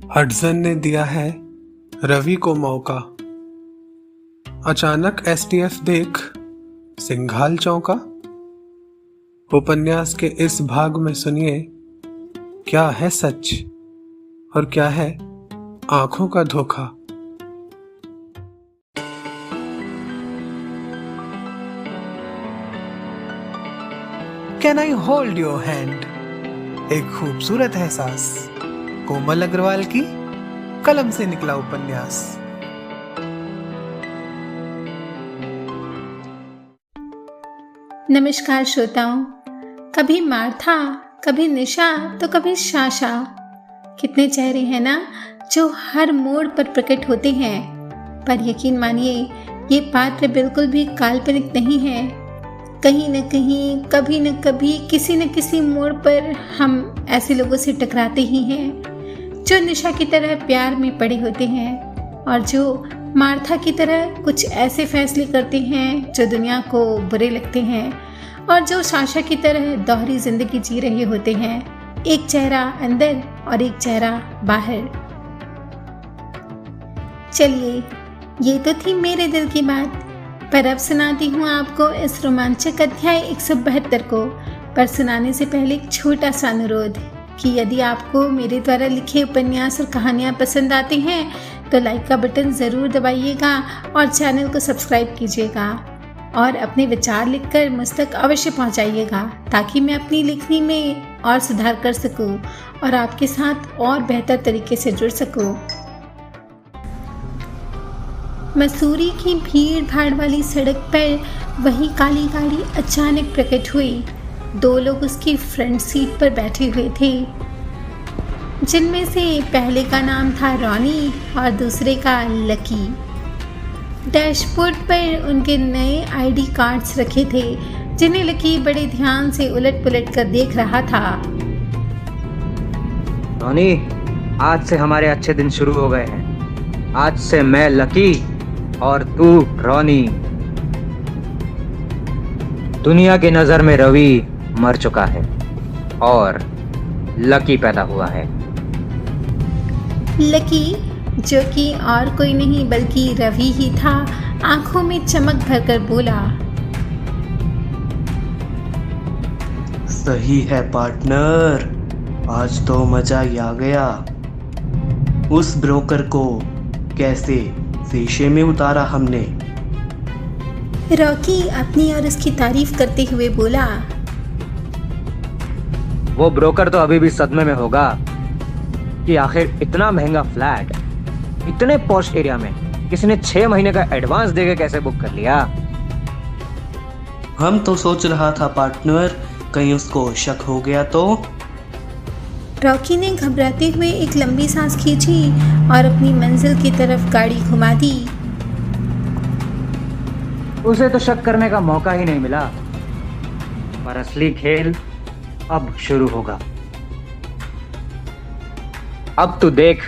Hudson ने दिया है रवि को मौका। अचानक एसटीएफ देख सिंघाल चौंका। उपन्यास के इस भाग में सुनिए क्या है सच और क्या है आंखों का धोखा। Can I hold your hand? एक खूबसूरत एहसास, कोमल अग्रवाल की कलम से निकला उपन्यास। नमस्कार श्रोताओं। कभी मार्था, कभी निशा तो कभी शाशा। कितने चेहरे हैं ना जो हर मोड़ पर प्रकट होते हैं। पर यकीन मानिए ये पात्र बिल्कुल भी काल्पनिक नहीं है। कहीं न कहीं, कभी न कभी, किसी न किसी मोड़ पर हम ऐसे लोगों से टकराते ही हैं जो निशा की तरह प्यार में पड़े होते हैं और जो मार्था की तरह कुछ ऐसे फैसले करते हैं जो दुनिया को बुरे लगते हैं और जो शाशा की तरह दोहरी जिंदगी जी रहे होते हैं, एक चेहरा अंदर और एक चेहरा बाहर। चलिए, ये तो थी मेरे दिल की बात, पर अब सुनाती हूँ आपको इस रोमांचक अध्याय 172 को। पर सुनाने से पहले एक छोटा सा अनुरोध कि यदि आपको मेरे द्वारा लिखे उपन्यास और कहानियाँ पसंद आते हैं तो लाइक का बटन ज़रूर दबाइएगा और चैनल को सब्सक्राइब कीजिएगा और अपने विचार लिखकर मुझ तक अवश्य पहुँचाइएगा ताकि मैं अपनी लिखनी में और सुधार कर सकूँ और आपके साथ और बेहतर तरीके से जुड़ सकूँ। मसूरी की भीड़ भाड़ वाली सड़क पर वही काली गाड़ी अचानक प्रकट हुई। 2 लोग उसकी फ्रंट सीट पर बैठे हुए थे, जिनमें से पहले का नाम था रॉनी और दूसरे का लकी। डैशबोर्ड पर उनके नए आईडी कार्ड्स रखे थे जिन्हें लकी बड़े ध्यान से उलट पुलट कर देख रहा था। रॉनी, आज से हमारे अच्छे दिन शुरू हो गए हैं। आज से मैं लकी और तू रॉनी। दुनिया की नजर में रवि मर चुका है और लकी पैदा हुआ है। लकी, जो कि और कोई नहीं बल्कि रवि ही था, आंखों में चमक भरकर बोला, सही है पार्टनर, आज तो मजा ही आ गया। उस ब्रोकर को कैसे शीशे में उतारा हमने। रॉकी अपनी और उसकी तारीफ करते हुए बोला, वो ब्रोकर तो अभी भी सदमे में होगा कि आखिर इतना महंगा फ्लैट इतने पॉश एरिया में किसी ने 6 महीने का एडवांस देके कैसे बुक कर लिया। हम तो सोच रहा था पार्टनर, कहीं उसको शक हो गया तो। रॉकी ने घबराते हुए एक लंबी सांस खींची और अपनी मंजिल की तरफ गाड़ी घुमा दी। उसे तो शक करने का मौका ही नहीं मिला, पर असली खेल अब शुरू होगा। अब तू देख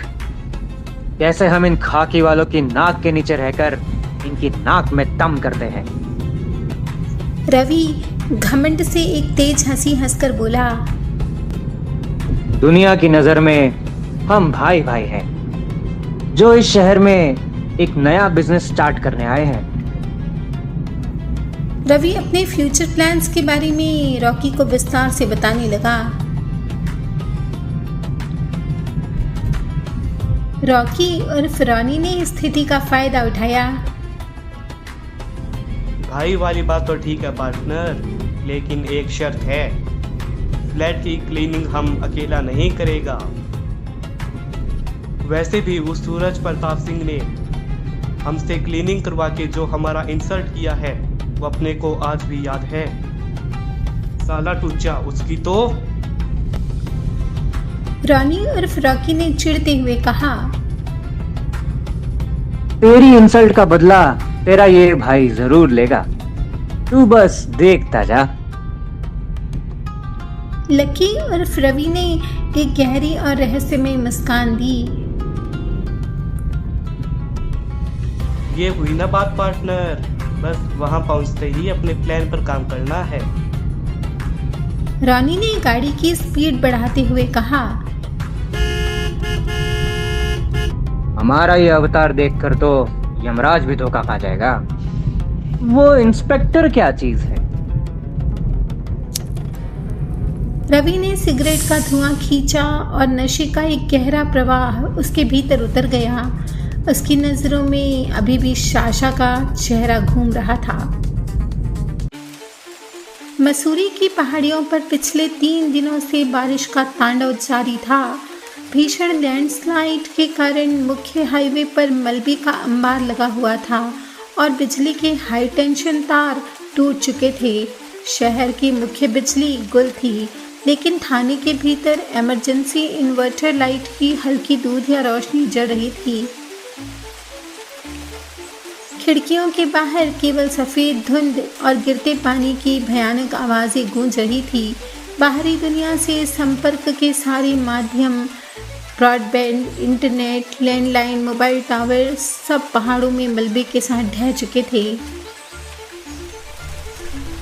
कैसे हम इन खाकी वालों की नाक के नीचे रहकर इनकी नाक में दम करते हैं। रवि घमंड से एक तेज हंसी हंसकर बोला, दुनिया की नजर में हम भाई भाई हैं जो इस शहर में एक नया बिजनेस स्टार्ट करने आए हैं। रवि अपने फ्यूचर प्लान्स के बारे में रॉकी को विस्तार से बताने लगा। रॉकी और रॉनी ने स्थिति का फायदा उठाया। भाई वाली बात तो ठीक है पार्टनर, लेकिन एक शर्त है, फ्लैट की क्लीनिंग हम अकेला नहीं करेगा। वैसे भी उस सूरज प्रताप सिंह ने हमसे क्लीनिंग करवा के जो हमारा इंसल्ट किया है वो अपने को आज भी याद है। साला टुच्चा उसकी तो। रॉनी और रॉकी ने चिढ़ते हुए कहा, तेरी इंसल्ट का बदला तेरा ये भाई जरूर लेगा, तू बस देखता जा। लकी और रवि ने एक गहरी और रहस्यमय मुस्कान दी। ये हुई ना बात पार्टनर, बस वहां पहुंचते ही अपने प्लान पर काम करना है। रॉनी ने गाड़ी की स्पीड बढ़ाते हुए कहा, हमारा ये अवतार देखकर तो यमराज भी धोखा खा जाएगा। वो इंस्पेक्टर क्या चीज है? रवि ने सिगरेट का धुआं खींचा और नशे का एक गहरा प्रवाह उसके भीतर उतर गया। उसकी नजरों में अभी भी साशा का चेहरा घूम रहा था। मसूरी की पहाड़ियों पर पिछले 3 दिनों से बारिश का तांडव जारी था। भीषण लैंडस्लाइड के कारण मुख्य हाईवे पर मलबे का अंबार लगा हुआ था और बिजली के हाई टेंशन तार टूट चुके थे। शहर की मुख्य बिजली गुल थी, लेकिन थाने के भीतर इमरजेंसी इन्वर्टर लाइट की हल्की दूधिया रोशनी जल रही थी। खिड़कियों के बाहर केवल सफ़ेद धुंध और गिरते पानी की भयानक आवाज़ें गूंज रही थी। बाहरी दुनिया से संपर्क के सारे माध्यम, broadband, internet, landline, mobile tower सब पहाड़ों में मलबे के साथ ढह चुके थे।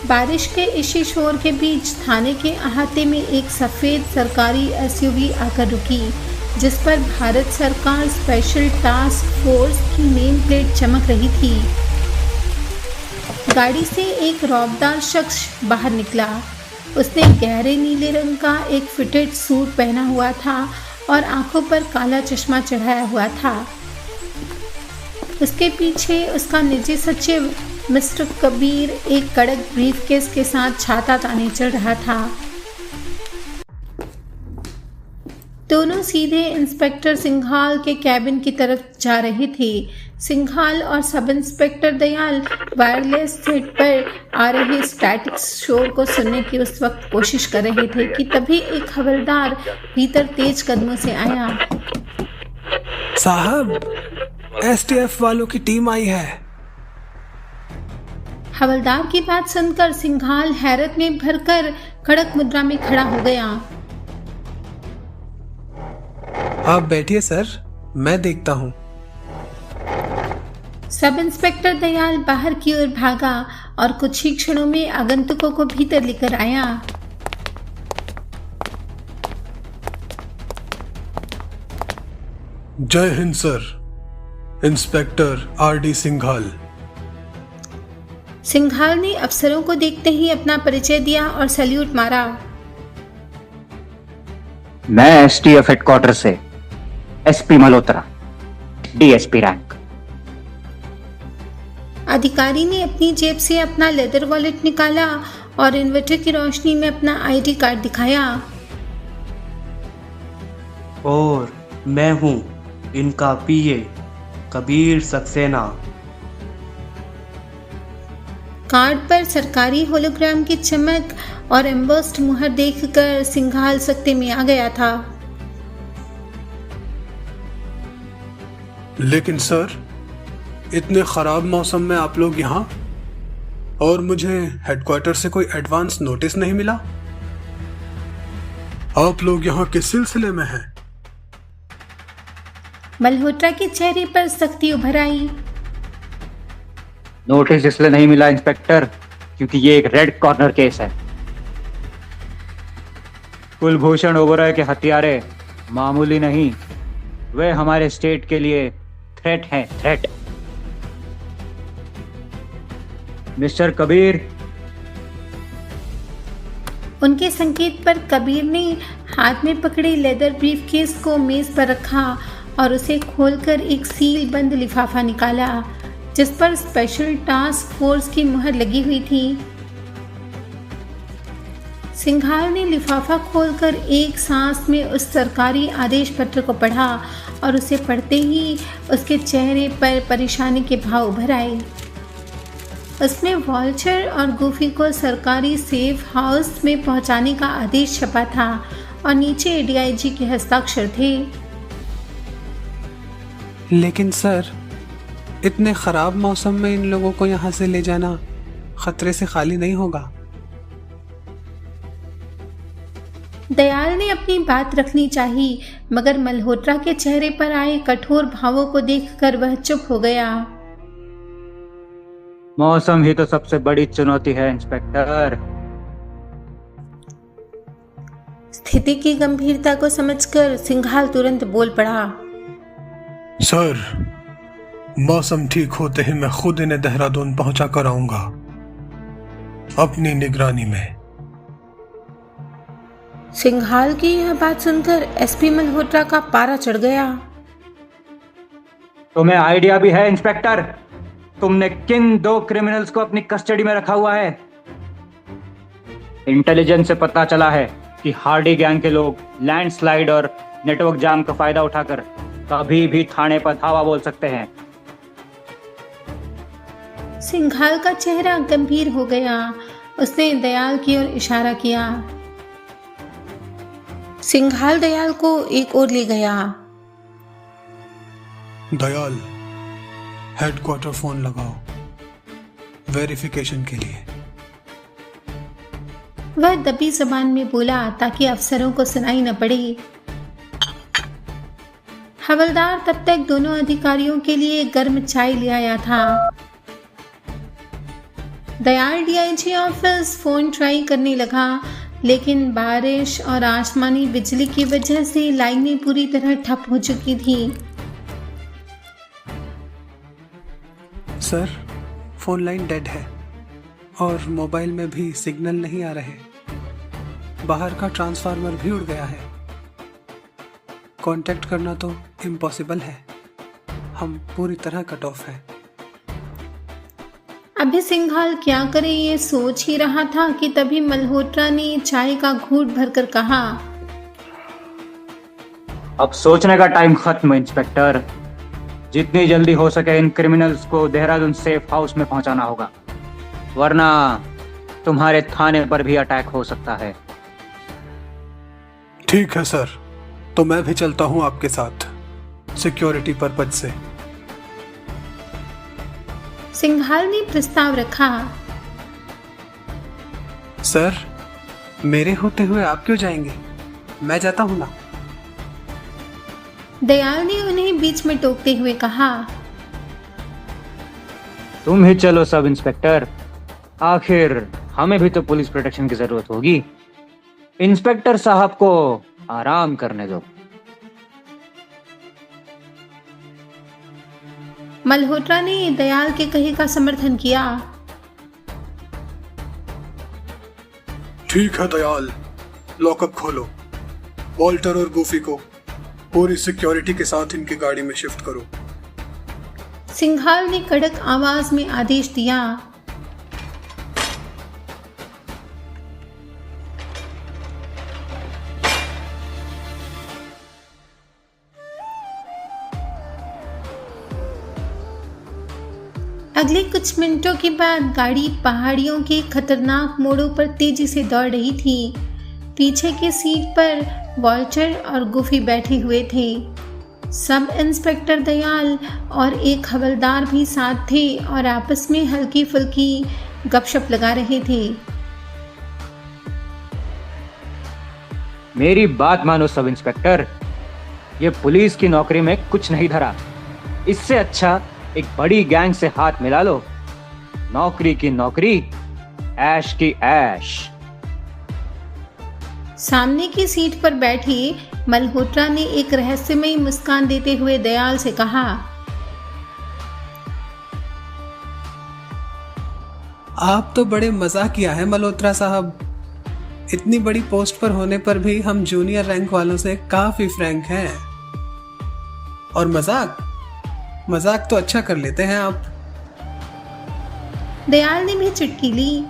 बारिश के इसी शोर के बीच थाने के अहाते में एक सफ़ेद सरकारी एसयूवी आकर रुकी, जिस पर भारत सरकार स्पेशल टास्क फोर्स की नेम प्लेट चमक रही थी। गाड़ी से एक रौबदार शख्स बाहर निकला। उसने गहरे नीले रंग का एक फिटेड सूट पहना हुआ था और आंखों पर काला चश्मा चढ़ाया हुआ था। उसके पीछे उसका निजी सचिव मिस्टर कबीर एक कड़क ब्रीफकेस के साथ छाता ताने चल रहा था। दोनों सीधे इंस्पेक्टर सिंघाल के कैबिन की तरफ जा रहे थे। सिंघाल और sub inspector Dayal wireless set पर आ रहे स्टैटिक शोर को सुनने की उस वक्त कोशिश कर रहे थे कि तभी एक हवलदार भीतर तेज कदमों से आया। साहब, एसटीएफ वालों की टीम आई है। हवलदार की बात सुनकर सिंघाल हैरत में भरकर कड़क मुद्रा में खड़ा हो गया। आप बैठिए सर, मैं देखता हूँ। सब इंस्पेक्टर दयाल बाहर की ओर भागा और कुछ ही क्षणों में आगंतुकों को भीतर लेकर आया। जय Hind sir, inspector RD Singhal. Singhal ने अफसरों को देखते ही अपना परिचय दिया और सैल्यूट मारा। मैं एसटीएफ हेडक्वार्टर से एसपी मल्होत्रा, डीएसपी रैंक। अधिकारी ने अपनी जेब से अपना लेदर वॉलेट निकाला और इन्वर्टर की रोशनी में अपना आईडी कार्ड दिखाया। और मैं हूँ इनका पीए कबीर सक्सेना। कार्ड पर सरकारी होलोग्राम की चमक और एम्बोस्ड मुहर देखकर सिंघाल सकते में आ गया था। लेकिन सर, इतने खराब मौसम में आप लोग यहाँ, और मुझे हेडक्वार्टर से कोई एडवांस नोटिस नहीं मिला। आप लोग यहाँ किस सिलसिले में हैं? मल्होत्रा के चेहरे पर सख्ती उभर आई। नोटिस इसलिए नहीं मिला इंस्पेक्टर, क्योंकि ये एक रेड कॉर्नर केस है। कुलभूषण ओबरॉय के हत्यारे मामूली नहीं, वे हमारे स्टेट के लिए थ्रेट हैं, थ्रेट। मिस्टर कबीर। उनके संकेत पर कबीर ने हाथ में पकड़े लेदर ब्रीफकेस को मेज पर रखा और उसे खोलकर एक सील बंद लिफाफा निकाला, जिस पर स्पेशल टास्क फोर्स की मुहर लगी हुई थी। सिंघाल ने लिफाफा खोलकर एक सांस में उस सरकारी आदेश पत्र को पढ़ा और उसे पढ़ते ही उसके चेहरे पर परेशानी के भाव उभर आए। उसमें वॉल्चर और गूफी को सरकारी सेफ हाउस में पहुंचाने का आदेश छपा था और नीचे डीआईजी के हस्ताक्षर थे। लेकिन सर, इतने खराब मौसम में इन लोगों को यहाँ से ले जाना खतरे से खाली नहीं होगा। दयाल ने अपनी बात रखनी चाहिए, मगर मल्होत्रा के चेहरे पर आए कठोर भावों को देखकर वह चुप हो गया। मौसम ही तो सबसे बड़ी चुनौती है इंस्पेक्टर। स्थिति की गंभीरता को समझकर सिंघाल तुरंत बोल पड़ा। सर, मौसम ठीक होते ही मैं खुद इन्हें देहरादून पहुंचा कर आऊंगा, अपनी निगरानी में। सिंघाल की यह बात सुनकर एसपी मल्होत्रा का पारा चढ़ गया। तुम्हें आइडिया भी है इंस्पेक्टर? तुमने किन 2 क्रिमिनल्स को अपनी कस्टडी में रखा हुआ है? इंटेलिजेंस से पता चला है कि हार्डी गैंग के लोग लैंडस्लाइड और नेटवर्क जाम का फायदा उठाकर कभी भी थाने पर धावा बोल सकते हैं। सिंघाल का चेहरा गंभीर हो गया। उसने दयाल की ओर इशारा किया। सिंघाल दयाल को एक ओर ले गया। दयाल, हेडक्वार्टर फोन लगाओ वेरिफिकेशन के लिए। वह दबी जबान में बोला ताकि अफसरों को सुनाई न पड़े। हवलदार तब तक दोनों अधिकारियों के लिए गर्म चाय ले आया था। Dayal DIG office phone try करने लगा, लेकिन बारिश और आसमानी बिजली की वजह से लाइनें पूरी तरह ठप हो चुकी थी। सर, फोन लाइन डेड है और मोबाइल में भी सिग्नल नहीं आ रहे। बाहर का ट्रांसफार्मर भी उड़ गया है। कांटेक्ट करना तो इम्पॉसिबल है। हम पूरी तरह कट ऑफ है। अभी सिंघाल क्या करे ये सोच ही रहा था कि तभी मल्होत्रा ने चाय का घूंट भरकर कहा, अब सोचने का टाइम खत्म है इंस्पेक्टर। जितनी जल्दी हो सके इन क्रिमिनल्स को देहरादून सेफ हाउस में पहुंचाना होगा, वरना तुम्हारे थाने पर भी अटैक हो सकता है। ठीक है सर, तो मैं भी चलता हूं आपके साथ, सिक्योरिटी पर्पज से। सिंघाल ने प्रस्ताव रखा। सर, मेरे होते हुए आप क्यों जाएंगे? मैं जाता हूं ना। दयाल ने उन्हें बीच में टोकते हुए कहा, तुम ही चलो सब इंस्पेक्टर, आखिर हमें भी तो पुलिस प्रोटेक्शन की जरूरत होगी। इंस्पेक्टर साहब को आराम करने दो। मल्होत्रा ने दयाल के कहे का समर्थन किया। ठीक है दयाल, लॉकअप खोलो। वॉल्टर और गूफी को पूरी सिक्योरिटी के साथ इनकी गाड़ी में शिफ्ट करो। सिंघाल ने कड़क आवाज में आदेश दिया। अगले कुछ मिनटों के बाद गाड़ी पहाड़ियों के खतरनाक मोड़ों पर तेजी से दौड़ रही थी। पीछे की सीट पर वॉल्टर और गुफी बैठे हुए थे। सब इंस्पेक्टर दयाल और एक हवलदार भी साथ थे और आपस में हल्की फुल्की गपशप लगा रहे थे। मेरी बात मानो सब इंस्पेक्टर, ये पुलिस की नौकरी में कुछ नहीं धरा। इससे अच्छा एक बड़ी गैंग से हाथ मिला लो। नौकरी की नौकरी, ऐश की ऐश। सामने की सीट पर बैठे मल्होत्रा ने एक रहस्यमयी मुस्कान देते हुए दयाल से कहा, आप तो बड़े मजाकिया हैं मल्होत्रा साहब। इतनी बड़ी पोस्ट पर होने पर भी हम जूनियर रैंक वालों से काफी फ्रैंक हैं। और मजाक तो अच्छा कर लेते हैं आप। दयाल ने भी चुटकी ली।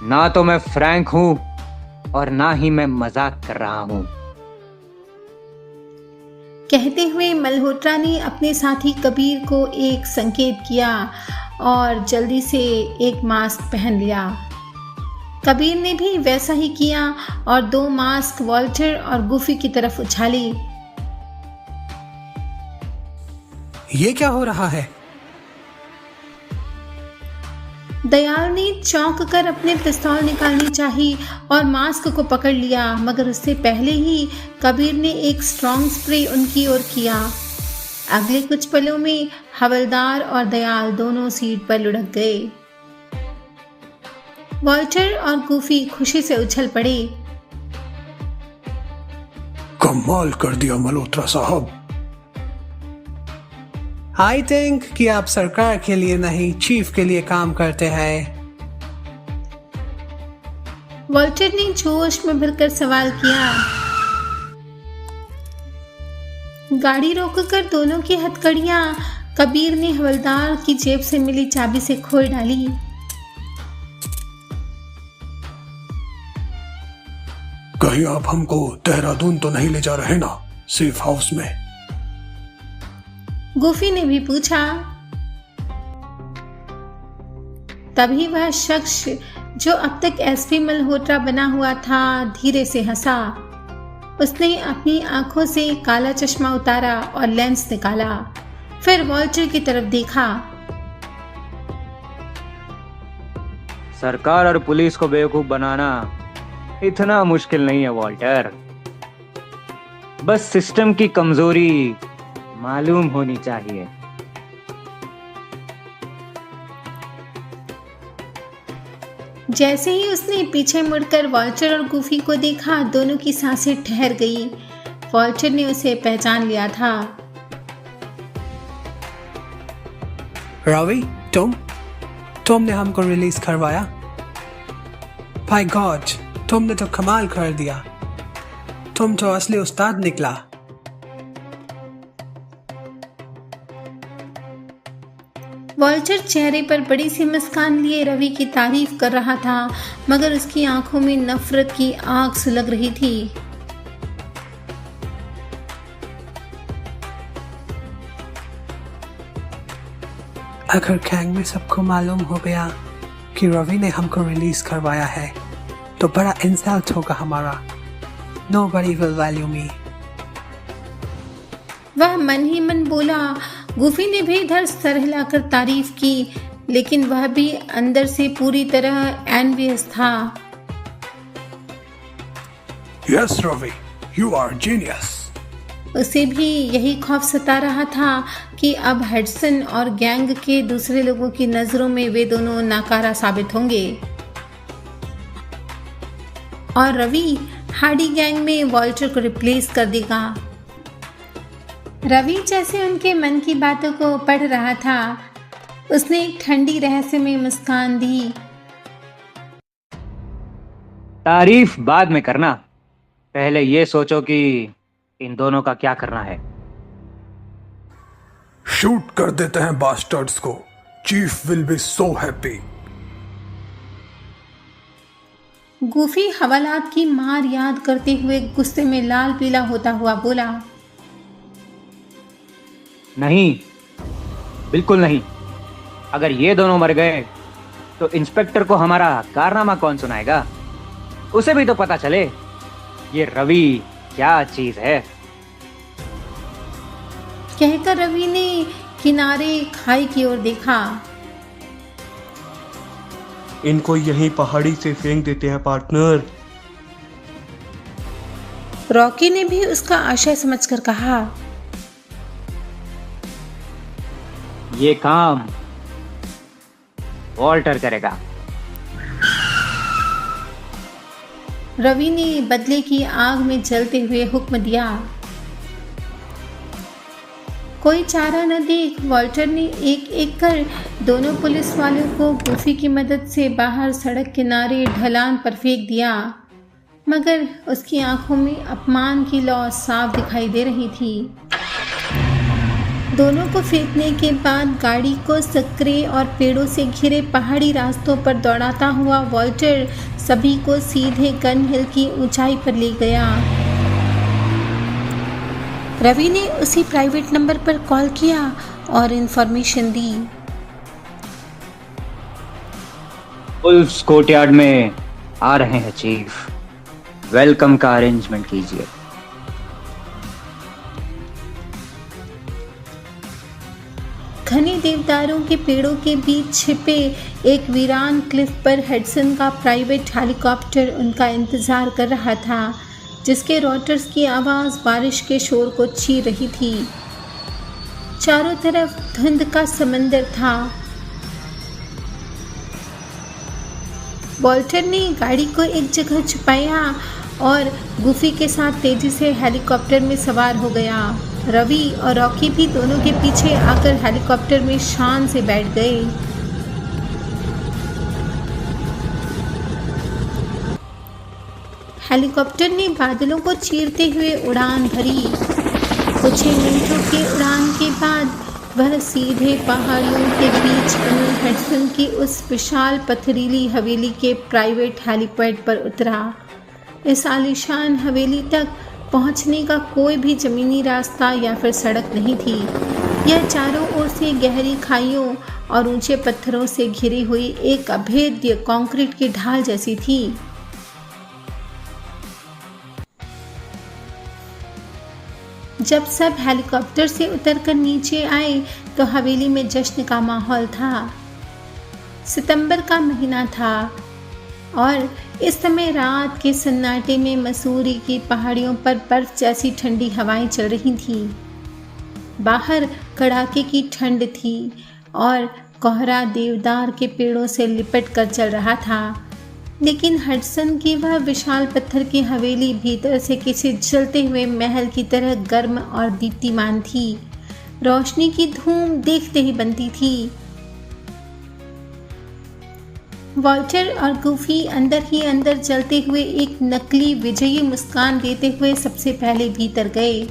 ना तो मैं फ्रैंक हूं और ना ही मैं मजाक कर रहा हूं। कहते हुए मल्होत्रा ने अपने साथी कबीर को एक संकेत किया और जल्दी से एक मास्क पहन लिया। कबीर ने भी वैसा ही किया और 2 मास्क वॉल्टर और गुफी की तरफ उछाले। ये क्या हो रहा है? दयाल ने चौंक कर अपने पिस्तौल निकालनी चाही और मास्क को पकड़ लिया, मगर उससे पहले ही कबीर ने एक स्ट्रॉन्ग स्प्रे उनकी ओर किया। अगले कुछ पलों में हवलदार और दयाल दोनों सीट पर लुढ़क गए। वॉल्टर और गुफी खुशी से उछल पड़े। कमाल कर दिया मल्होत्रा साहब। आई थिंक कि आप सरकार के लिए नहीं चीफ के लिए काम करते हैं। वॉल्टर ने जोश में भरकर सवाल किया। गाड़ी रोककर दोनों की हथकड़ियां कबीर ने हवलदार की जेब से मिली चाबी से खोल डाली। कहीं आप हमको देहरादून तो नहीं ले जा रहे ना, सेफ हाउस में? गुफी ने भी पूछा। तभी वह शख्स जो अब तक एसपी मल्होत्रा बना हुआ था धीरे से हंसा। उसने अपनी आंखों से काला चश्मा उतारा और लेंस निकाला, फिर वॉल्टर की तरफ देखा। सरकार और पुलिस को बेवकूफ बनाना इतना मुश्किल नहीं है वॉल्टर, बस सिस्टम की कमजोरी मालूम होनी चाहिए। जैसे ही उसने पीछे मुड़कर वॉल्टर और गुफी को देखा, दोनों की सांसें ठहर गई। वॉल्टर ने उसे पहचान लिया था। रवि, तुमने हमको रिलीज करवाया। बाय गॉड, तुमने तो कमाल कर दिया। तुम तो असली उस्ताद निकला। वॉल्टर चेहरे पर बड़ी सी मुस्कान लिए रवि की तारीफ कर रहा था, मगर उसकी आंखों में नफरत की आग सुलग रही थी। अगर गैंग में सबको मालूम हो गया कि रवि ने हमको रिलीज करवाया है तो बड़ा इंसल्ट होगा हमारा। Nobody will value me। वह मन ही मन बोला। गुफी ने भी इधर सर हिलाकर तारीफ की, लेकिन वह भी अंदर से पूरी तरह एनवियस था। Yes, Ravi, you are genius। उसे भी यही खौफ सता रहा था कि अब हेडसन और गैंग के दूसरे लोगों की नजरों में वे दोनों नाकारा साबित होंगे और रवि हार्डी गैंग में वॉल्टर को रिप्लेस कर देगा। रवि जैसे उनके मन की बातों को पढ़ रहा था, उसने एक ठंडी रहस्यमय मुस्कान दी। तारीफ बाद में करना, पहले ये सोचो कि इन दोनों का क्या करना है। शूट कर देते हैं बास्टर्ड्स को। Chief will be so happy. गुफी हवालात की मार याद करते हुए गुस्से में लाल पीला होता हुआ बोला। नहीं, बिल्कुल नहीं। अगर ये दोनों मर गए तो इंस्पेक्टर को हमारा कारनामा कौन सुनाएगा? उसे भी तो पता चले ये रवि क्या चीज है। कहकर रवि ने किनारे खाई की ओर देखा। इनको यहीं पहाड़ी से फेंक देते हैं पार्टनर। रॉकी ने भी उसका आशय समझकर कहा। ये काम वॉल्टर करेगा। रवि ने बदले की आग में जलते हुए हुक्म दिया। कोई चारा न देख वॉल्टर ने एक एक कर दोनों पुलिस वालों को गुफी की मदद से बाहर सड़क किनारे ढलान पर फेंक दिया, मगर उसकी आंखों में अपमान की लौ साफ दिखाई दे रही थी। दोनों को फेंकने के बाद गाड़ी को सकरे और पेड़ों से घिरे पहाड़ी रास्तों पर दौड़ाता हुआ वॉल्टर सभी को सीधे गन हिल की ऊंचाई पर ले गया। रवि ने उसी प्राइवेट नंबर पर कॉल किया और इन्फॉर्मेशन दी। वुल्फ्स कोर्टयार्ड में आ रहे हैं चीफ, वेलकम का अरेंजमेंट कीजिए। घने देवदारों के पेड़ों के बीच छिपे एक वीरान क्लिफ पर हेडसन का प्राइवेट हेलीकॉप्टर उनका इंतजार कर रहा था, जिसके रोटर्स की आवाज़ बारिश के शोर को चीर रही थी। चारों तरफ धुंध का समंदर था। वॉल्टर ने गाड़ी को एक जगह छुपाया और गुफी के साथ तेजी से हेलीकॉप्टर में सवार हो गया। रवि और रॉकी भी दोनों के पीछे आकर हेलीकॉप्टर में शान से बैठ गए। हेलीकॉप्टर ने बादलों को चीरते हुए उड़ान भरी। कुछ ही मिनटों की उड़ान के बाद वह सीधे पहाड़ियों के बीच बनी हडसन की उस विशाल पथरीली हवेली के प्राइवेट हेलीपैड पर उतरा। इस आलीशान हवेली तक पहुंचने का कोई भी ज़मीनी रास्ता या फिर सड़क नहीं थी। यह चारों ओर से गहरी खाइयों और ऊंचे पत्थरों से घिरी हुई एक अभेद्य कंक्रीट की ढाल जैसी थी। जब सब हेलीकॉप्टर से उतरकर नीचे आए तो हवेली में जश्न का माहौल था। सितंबर का महीना था और इस समय रात के सन्नाटे में मसूरी की पहाड़ियों पर बर्फ जैसी ठंडी हवाएं चल रही थीं। बाहर कड़ाके की ठंड थी और कोहरा देवदार के पेड़ों से लिपट कर चल रहा था, लेकिन हडसन की वह विशाल पत्थर की हवेली भीतर से किसी जलते हुए महल की तरह गर्म और दीप्तिमान थी। रोशनी की धूम देखते ही बनती थी। वॉल्टर और गुफी अंदर ही अंदर जलते हुए एक नकली विजयी मुस्कान देते हुए सबसे पहले भीतर गए।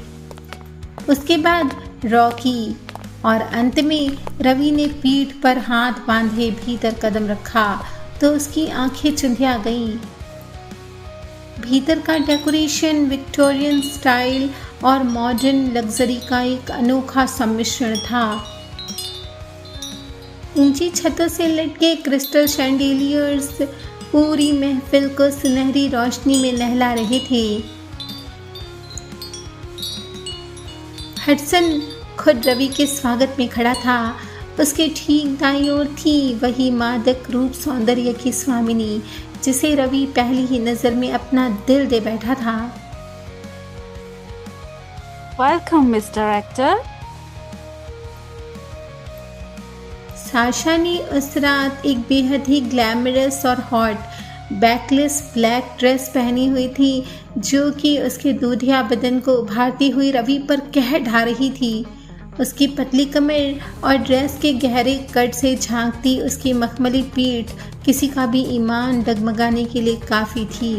उसके बाद रॉकी और अंत में रवि ने पीठ पर हाथ बांधे भीतर कदम रखा तो उसकी आंखें चुंधिया गईं। भीतर का डेकोरेशन विक्टोरियन स्टाइल और मॉडर्न लग्जरी का एक अनोखा सम्मिश्रण था। ऊंची छतों से लटके क्रिस्टल शैंडिलियर्स पूरी महफिल को सुनहरी रोशनी में नहला रहे थे। हडसन खुद रवि के स्वागत में खड़ा था। उसके ठीक दाईं ओर थी वही मादक रूप सौंदर्य की स्वामिनी जिसे रवि पहली ही नजर में अपना दिल दे बैठा था। Welcome mister actor. साशा ने उस रात एक बेहद ही ग्लैमरस और हॉट बैकलेस ब्लैक ड्रेस पहनी हुई थी जो कि उसके दूधिया बदन को उभारती हुई रवि पर कह ढा रही थी। उसकी पतली कमर और ड्रेस के गहरे कट से झांकती उसकी मखमली पीठ किसी का भी ईमान डगमगाने के लिए काफ़ी थी।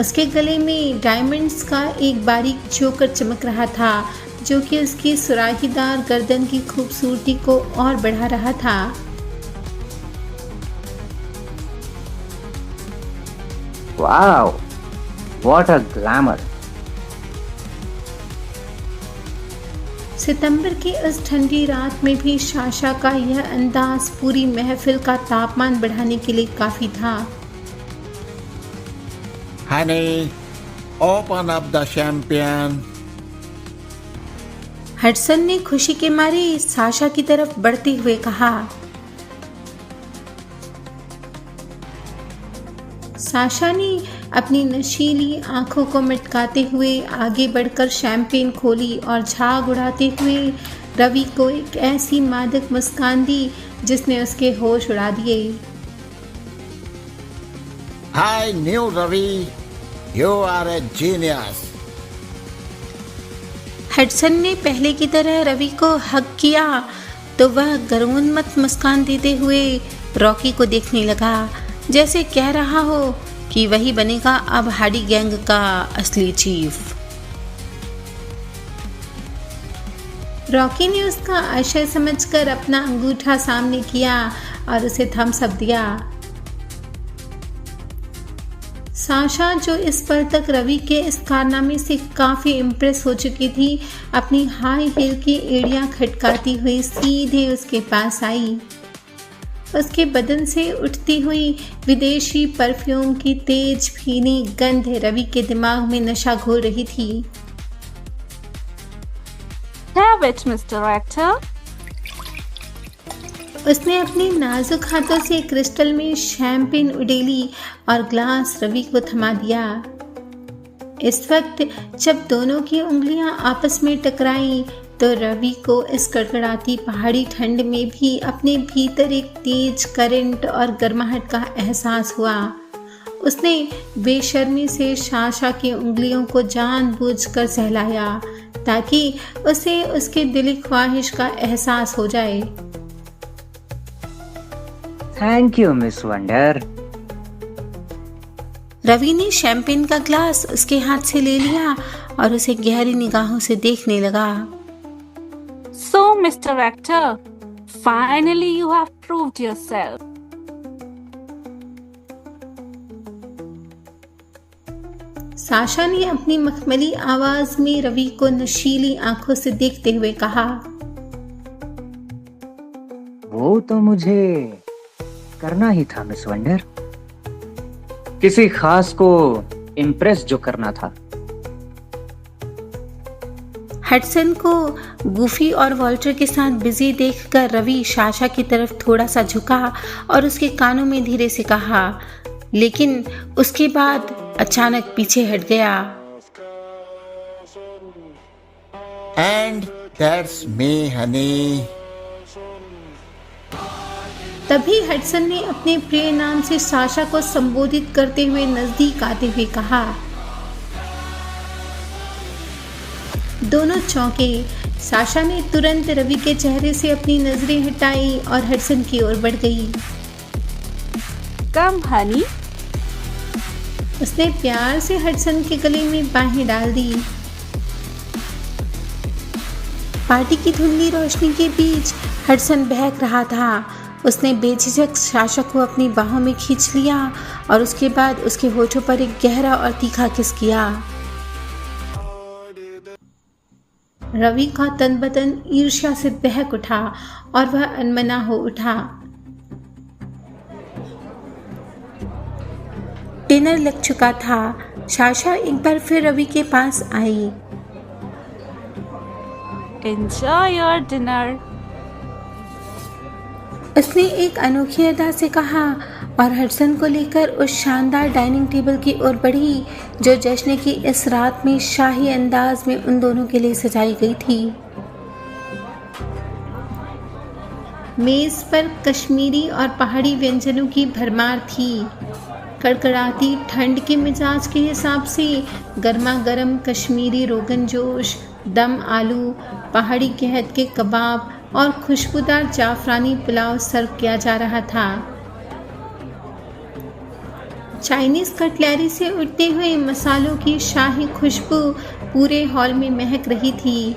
उसके गले में डायमंड्स का एक बारीक चोकर चमक रहा था जो कि उसकी सुराहीदार गर्दन की खूबसूरती को और बढ़ा रहा था। Wow, what a glamour. सितंबर की उस ठंडी रात में भी साशा का यह अंदाज पूरी महफिल का तापमान बढ़ाने के लिए काफी था। Honey, open up the champagne. Hudson ने खुशी के मारे साशा की तरफ बढ़ते हुए कहा। साशा ने अपनी नशीली आंखों को मटकाते हुए आगे बढ़कर शैंपेन खोली और झाग उड़ाते हुए रवि को एक ऐसी मादक मुस्कान दी जिसने उसके होश उड़ा दिए। I knew, Ravi. You are a genius. Hudson ने पहले की तरह रवि को हग किया तो वह गर्वोन्मत्त मुस्कान देते हुए रॉकी को देखने लगा जैसे कह रहा हो कि वही बनेगा अब हार्डी गैंग का असली चीफ। रॉकी ने उसका आशय समझकर अपना अंगूठा सामने किया और उसे थम्स अप दिया। साशा जो इस पल तक रवि के इस कारनामे से काफ़ी इम्प्रेस हो चुकी थी, अपनी हाई हील की एड़ियाँ खटकाती हुई सीधे उसके पास आई। उसके बदन से उठती हुई विदेशी परफ्यूम की तेज भीनी गंध रवि के दिमाग में नशा घोल रही थी। Have it, Mr. Actor. उसने अपने नाजुक हाथों से क्रिस्टल में शैंपेन उडेली और ग्लास रवि को थमा दिया। इस वक्त जब दोनों की उंगलियां आपस में टकराईं तो रवि को इस कड़कड़ाती पहाड़ी ठंड में भी अपने भीतर एक तेज करंट और गर्माहट का एहसास हुआ। उसने बेशर्मी से साशा की उंगलियों को जानबूझकर सहलाया ताकि उसे उसके दिली ख्वाहिश का एहसास हो जाए। Thank you miss wonder. Ravi ने शैंपेन का ग्लास उसके हाथ से ले लिया और उसे गहरी निगाहों से देखने लगा। So, Mr. Actor, finally you have proved yourself. Sasha ने अपनी मखमली आवाज में रवि को नशीली आंखों से देखते हुए कहा, वो तो मुझे करना ही था मिस वंडर, किसी खास को इम्प्रेस जो करना था। हडसन को गुफी और वॉल्टर के साथ बिजी देखकर रवि साशा की तरफ थोड़ा सा झुका और उसके कानों में धीरे से कहा, लेकिन उसके बाद अचानक पीछे हट गया। And that's me, honey. तभी हडसन ने अपने प्रिय नाम से साशा को संबोधित करते हुए नजदीक आते हुए कहा। दोनों चौंके। साशा ने तुरंत रवि के चेहरे से अपनी नजरें हटाई और हडसन की ओर बढ़ गई। Come, honey. उसने प्यार से हडसन के गले में बाहें डाल दी। पार्टी की धुंधली रोशनी के बीच हडसन बहक रहा था। उसने बेझिझक साशा को अपनी बाहों में खींच लिया और उसके बाद उसके होठों पर एक गहरा और तीखा किस किया। रवि का तन बदन ईर्ष्या से दहक उठा और वह अनमना हो उठा। डिनर लग चुका था। साशा एक बार फिर रवि के पास आई। Enjoy your dinner. उसने एक अनोखी अदा से कहा और हडसन को लेकर उस शानदार डाइनिंग टेबल की ओर बढ़ी जो जश्न की इस रात में शाही अंदाज में उन दोनों के लिए सजाई गई थी। मेज पर कश्मीरी और पहाड़ी व्यंजनों की भरमार थी। कड़कड़ाती ठंड के मिजाज के हिसाब से गर्मा गर्म कश्मीरी रोगन जोश, दम आलू, पहाड़ी कहत के कबाब और खुशबूदार जाफरानी पुलाव सर्व किया जा रहा था। चाइनीज कटलरी से उठते हुए मसालों की शाही खुशबू पूरे हॉल में महक रही थी।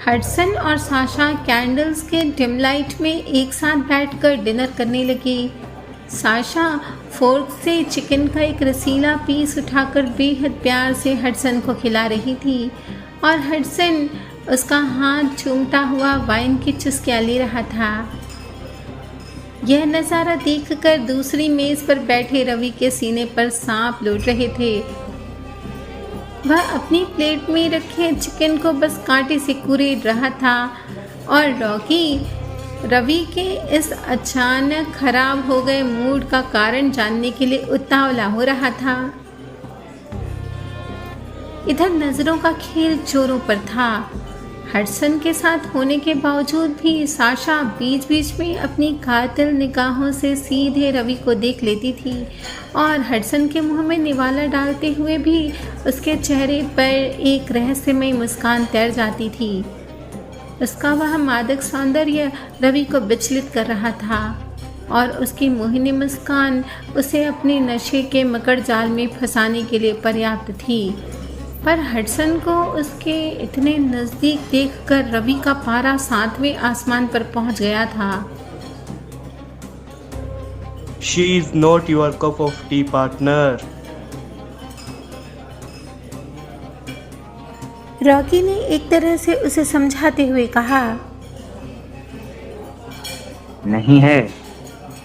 हडसन और साशा कैंडल्स के डिम लाइट में एक साथ बैठकर डिनर करने लगे। साशा फोर्क से चिकन का एक रसीला पीस उठाकर बेहद प्यार से हडसन को खिला रही थी और हडसन उसका हाथ चूमता हुआ वाइन की चुस्कियां ले रहा था। यह नज़ारा देखकर दूसरी मेज पर बैठे रवि के सीने पर सांप लौट रहे थे। वह अपनी प्लेट में रखे चिकन को बस कांटे से कुरेद रहा था और रॉकी रवि के इस अचानक खराब हो गए मूड का कारण जानने के लिए उतावला हो रहा था। इधर नजरों का खेल जोरों पर था। हडसन के साथ होने के बावजूद भी साशा बीच बीच में अपनी कातिल निगाहों से सीधे रवि को देख लेती थी और हडसन के मुंह में निवाला डालते हुए भी उसके चेहरे पर एक रहस्यमय मुस्कान तैर जाती थी। उसका वह मादक सौंदर्य रवि को विचलित कर रहा था और उसकी मोहिनी मुस्कान उसे अपने नशे के मकड़ जाल में फंसाने के लिए पर्याप्त थी। पर हडसन को उसके इतने नज़दीक देखकर रवि का पारा 7वें आसमान पर पहुंच गया था। She is not your cup of tea, partner. Rocky ने एक तरह से उसे समझाते हुए कहा, नहीं है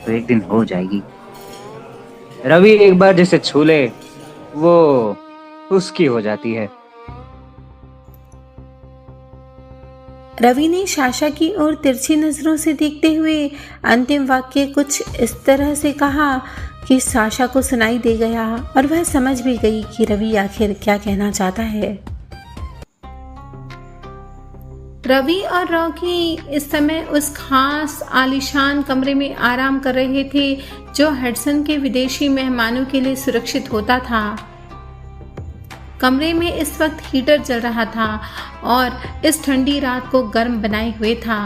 तो एक दिन हो जाएगी। रवि एक बार जिसे छू ले वो उसकी हो जाती है। रवि ने साशा की ओर तिरछी नजरों से देखते हुए अंतिम वाक्य कुछ इस तरह से कहा कि साशा को सुनाई दे गया और वह समझ भी गई कि रवि आखिर क्या कहना चाहता है। रवि और रॉकी इस समय उस खास आलीशान कमरे में आराम कर रहे थे जो हडसन के विदेशी मेहमानों के लिए सुरक्षित होता था। कमरे में इस वक्त हीटर जल रहा था और इस ठंडी रात को गर्म बनाए हुए था।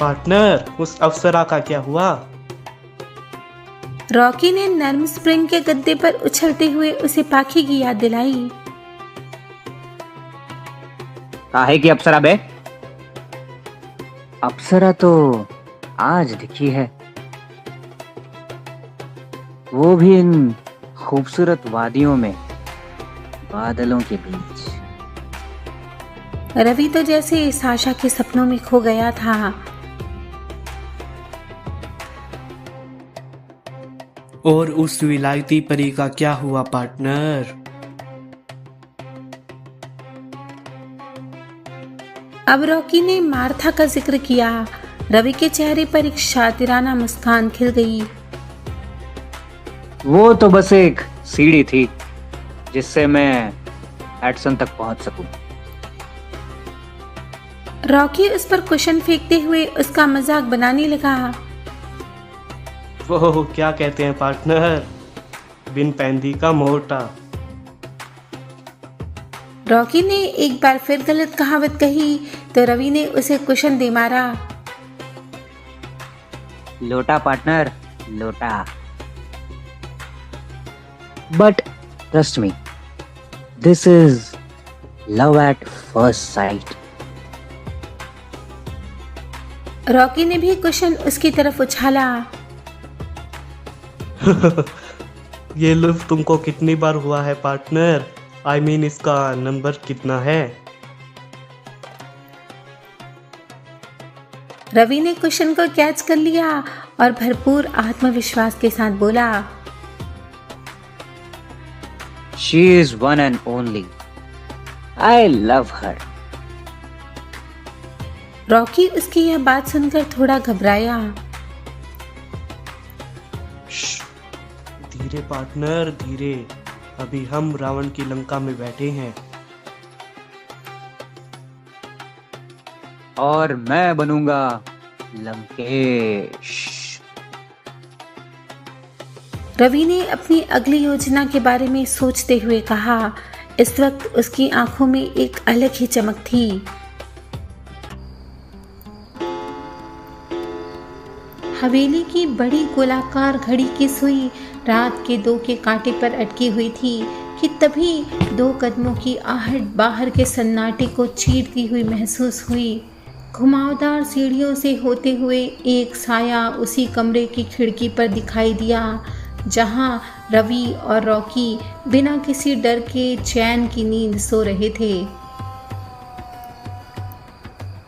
पार्टनर, उस अप्सरा का क्या हुआ? रॉकी ने नर्म स्प्रिंग के गद्दे पर उछलते हुए उसे पाखी की याद दिलाई। काहे की अप्सरा बे? अप्सरा तो आज दिखी है, वो भी इन खूबसूरत वादियों में, बादलों के बीच। रवि तो जैसे साशा के सपनों में खो गया था। और उस विलायती परी का क्या हुआ पार्टनर? अब रॉकी ने मार्था का जिक्र किया। रवि के चेहरे पर एक शातिराना मुस्कान खिल गई। वो तो बस एक सीढ़ी थी जिससे मैं एडसन तक पहुंच सकूं। रॉकी उस पर कुशन फेंकते हुए उसका मजाक बनाने लगा। वो क्या कहते हैं पार्टनर, बिन पैंदी का मोटा। रॉकी ने एक बार फिर गलत कहावत कही तो रवि ने उसे कुशन दे मारा। लोटा पार्टनर, लोटा। But trust me, this is love at first sight. Rocky ने भी कुशन उसकी तरफ उछाला। ये लुत्फ तुमको कितनी बार हुआ है पार्टनर? I mean, इसका नंबर कितना है? रवि ने कुशन को कैच कर लिया और भरपूर आत्मविश्वास के साथ बोला, She is one and only. I love her. Rocky उसकी यह बात सुनकर थोड़ा घबराया। धीरे पार्टनर, धीरे। अभी हम रावण की लंका में बैठे हैं और मैं बनूंगा लंकेश। रवि ने अपनी अगली योजना के बारे में सोचते हुए कहा। इस वक्त उसकी आंखों में एक अलग ही चमक थी। हवेली की बड़ी गोलाकार घड़ी की सुई रात के 2 के कांटे पर अटकी हुई थी कि तभी 2 कदमों की आहट बाहर के सन्नाटे को चीरती हुई महसूस हुई। घुमावदार सीढ़ियों से होते हुए एक साया उसी कमरे की खिड़की पर दिखाई दिया जहां रवि और रॉकी बिना किसी डर के चैन की नींद सो रहे थे।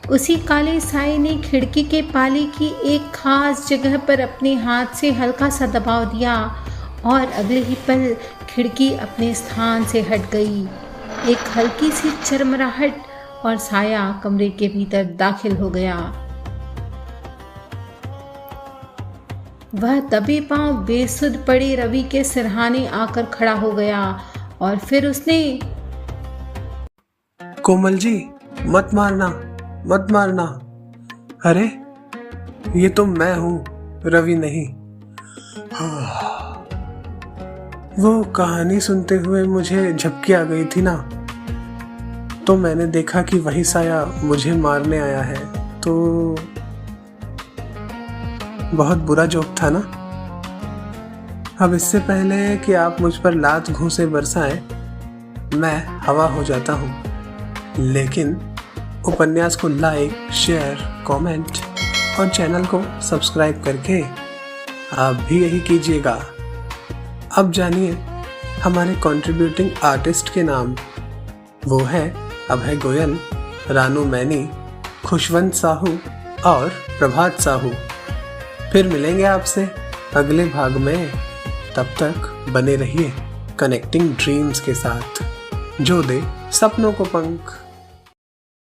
उसी काले साए ने खिड़की के पाले की एक खास जगह पर अपने हाथ से हल्का सा दबाव दिया और अगले ही पल खिड़की अपने स्थान से हट गई। एक हल्की सी चरमराहट और साया कमरे के भीतर दाखिल हो गया। वह दबे पांव बेसुध पड़े रवि के सिरहाने आकर खड़ा हो गया और फिर उसने, कोमल जी, मत मारना, मत मारना। अरे ये तो मैं हूं, रवि नहीं। वो कहानी सुनते हुए मुझे झपकी आ गई थी ना, तो मैंने देखा कि वही साया मुझे मारने आया है। तो बहुत बुरा जोक था ना। अब इससे पहले कि आप मुझ पर लात घूंसे बरसाएं, मैं हवा हो जाता हूं। लेकिन उपन्यास को लाइक, शेयर, कमेंट और चैनल को सब्सक्राइब करके आप भी यही कीजिएगा। अब जानिए हमारे कंट्रीब्यूटिंग आर्टिस्ट के नाम। वो है अभय गोयल, रानू मैनी, खुशवंत साहू और प्रभात साहू। फिर मिलेंगे आपसे अगले भाग में। तब तक बने रहिए कनेक्टिंग ड्रीम्स के साथ, जो दे सपनों को पंख।